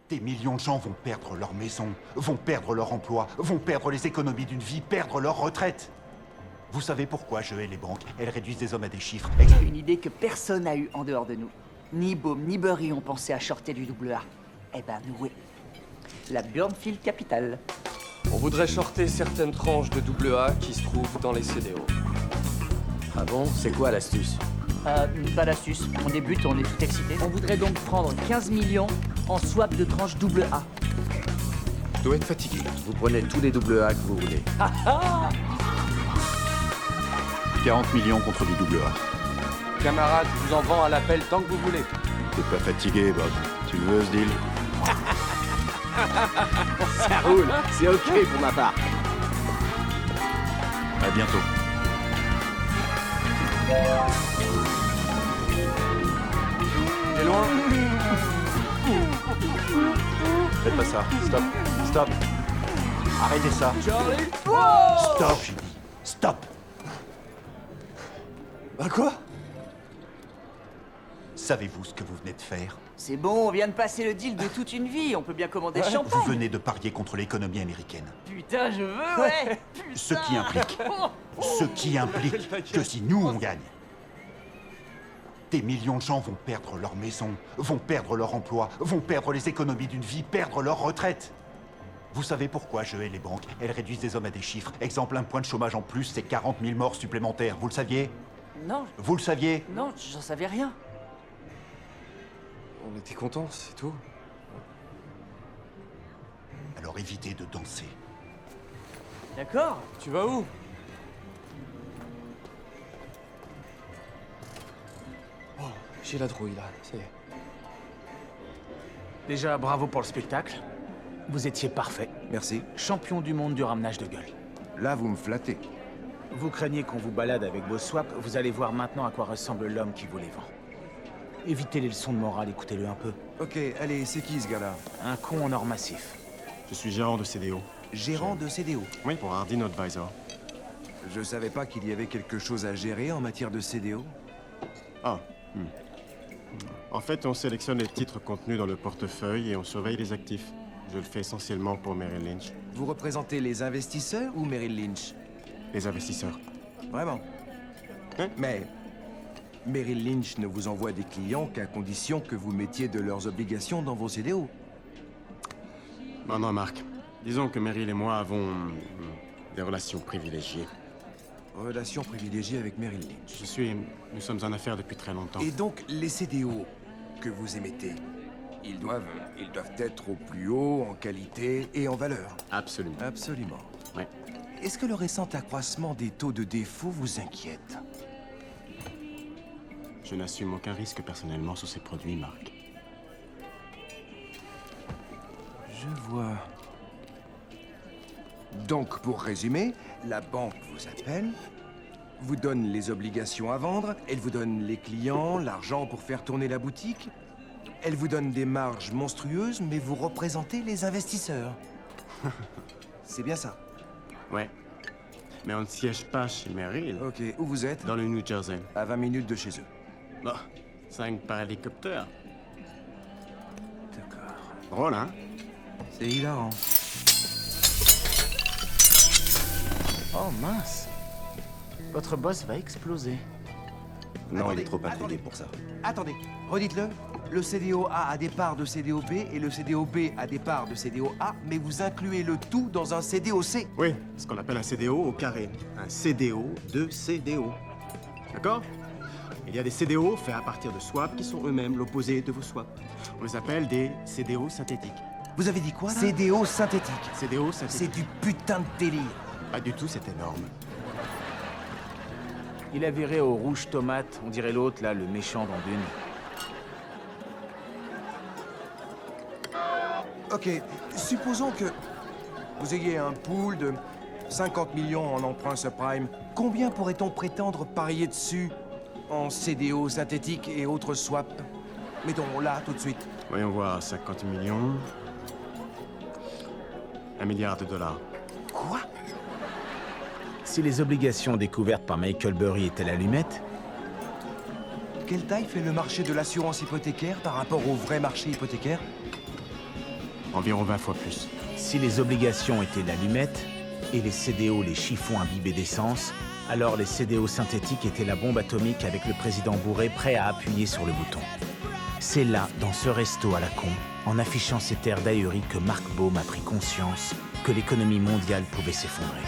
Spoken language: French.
Des millions de gens vont perdre leur maison, vont perdre leur emploi, vont perdre les économies d'une vie, perdre leur retraite. Vous savez pourquoi je hais les banques? Elles réduisent des hommes à des chiffres. Une idée que personne n'a eue en dehors de nous. Ni Baum ni Burry ont pensé à shorter du double A. Eh ben, nous, oui. La Burnfield Capital. On voudrait shorter certaines tranches de double A qui se trouvent dans les CDO. Ah bon? C'est quoi l'astuce? Pas d'astuce. On débute, on est tout excité. On voudrait donc prendre 15 millions en swap de tranches double A. Je dois être fatigué. Vous prenez tous les double A que vous voulez. 40 millions contre du double A. Camarade, je vous en vends à l'appel tant que vous voulez. T'es pas fatigué, Bob? Tu veux ce deal? Ça roule. C'est ok pour ma part. À bientôt. T'es loin? Faites pas ça. Stop. Stop. Arrêtez ça. Charlie? Stop, j'ai dit. Stop. Bah quoi? Savez-vous ce que vous venez de faire? C'est bon, on vient de passer le deal de toute une vie. On peut bien commander champagne. Vous venez de parier contre l'économie américaine. Putain, je veux, ouais. Putain. Ce qui implique que si nous on gagne, des millions de gens vont perdre leur maison, vont perdre leur emploi, vont perdre les économies d'une vie, perdre leur retraite. Vous savez pourquoi je hais les banques? Elles réduisent des hommes à des chiffres. Exemple, un point de chômage en plus, c'est 40 000 morts supplémentaires. Vous le saviez? Non, Vous le saviez? non, j'en savais rien. On était contents, c'est tout. Alors évitez de danser. D'accord. Tu vas où? Oh, j'ai la trouille là, ça y est. Déjà, bravo pour le spectacle. Vous étiez parfait. Merci. Champion du monde du ramenage de gueule. Là, vous me flattez. Vous craignez qu'on vous balade avec vos swaps, vous allez voir maintenant à quoi ressemble l'homme qui vous les vend. Évitez les leçons de morale, écoutez-le un peu. Ok, allez, c'est qui ce gars-là? Un con en or massif. Je suis gérant de CDO. Gérant de CDO. Oui, pour Hardin Advisor. Je savais pas qu'il y avait quelque chose à gérer en matière de CDO. Ah. En fait, on sélectionne les titres contenus dans le portefeuille et on surveille les actifs. Je le fais essentiellement pour Merrill Lynch. Vous représentez les investisseurs ou Merrill Lynch? Les investisseurs. Vraiment? Hein? Mais Merrill Lynch ne vous envoie des clients qu'à condition que vous mettiez de leurs obligations dans vos CDO. Non, non, Marc. Disons que Merrill et moi avons des relations privilégiées. Relation privilégiée avec Merrill Lynch. Nous sommes en affaires depuis très longtemps. Et donc, les CDO que vous émettez, ils doivent être au plus haut en qualité et en valeur. Absolument. Absolument. Ouais. Est-ce que le récent accroissement des taux de défaut vous inquiète? Je n'assume aucun risque personnellement sur ces produits, Marc. Je vois. Donc, pour résumer, la banque vous appelle, vous donne les obligations à vendre, elle vous donne les clients, l'argent pour faire tourner la boutique, elle vous donne des marges monstrueuses, mais vous représentez les investisseurs. C'est bien ça? Ouais. Mais on ne siège pas chez Merrill. Ok, où vous êtes? Dans le New Jersey. À 20 minutes de chez eux. Bon, 5 par hélicoptère. D'accord. Drôle, hein? C'est hilarant. Oh mince. Votre boss va exploser. Non, il est trop intrigué pour ça. Attendez, redites-le. Le CDO A a des parts de CDO B et le CDO B a des parts de CDO A, mais vous incluez le tout dans un CDO C. Oui, ce qu'on appelle un CDO au carré. Un CDO de CDO. D'accord? Il y a des CDO faits à partir de swaps qui sont eux-mêmes l'opposé de vos swaps. On les appelle des CDO synthétiques. Vous avez dit quoi, là? CDO synthétique. CDO synthétique. C'est du putain de délire. Pas du tout, c'est énorme. Il a viré au rouge tomate, on dirait l'autre, là, le méchant dans Dune. Ok, supposons que vous ayez un pool de 50 millions en emprunts subprime. Combien pourrait-on prétendre parier dessus en CDO synthétique et autres swaps? Mettons là, tout de suite. Voyons voir, 50 millions... 1 milliard de dollars. Quoi? Si les obligations découvertes par Michael Burry étaient l'allumette, Quelle taille fait le marché de l'assurance hypothécaire par rapport au vrai marché hypothécaire? Environ 20 fois plus. Si les obligations étaient l'allumette et les CDO les chiffons imbibés d'essence, alors les CDO synthétiques étaient la bombe atomique avec le président bourré prêt à appuyer sur le bouton. C'est là, dans ce resto à la con, en affichant cet air d'ahuri que Mark Baum a pris conscience que l'économie mondiale pouvait s'effondrer.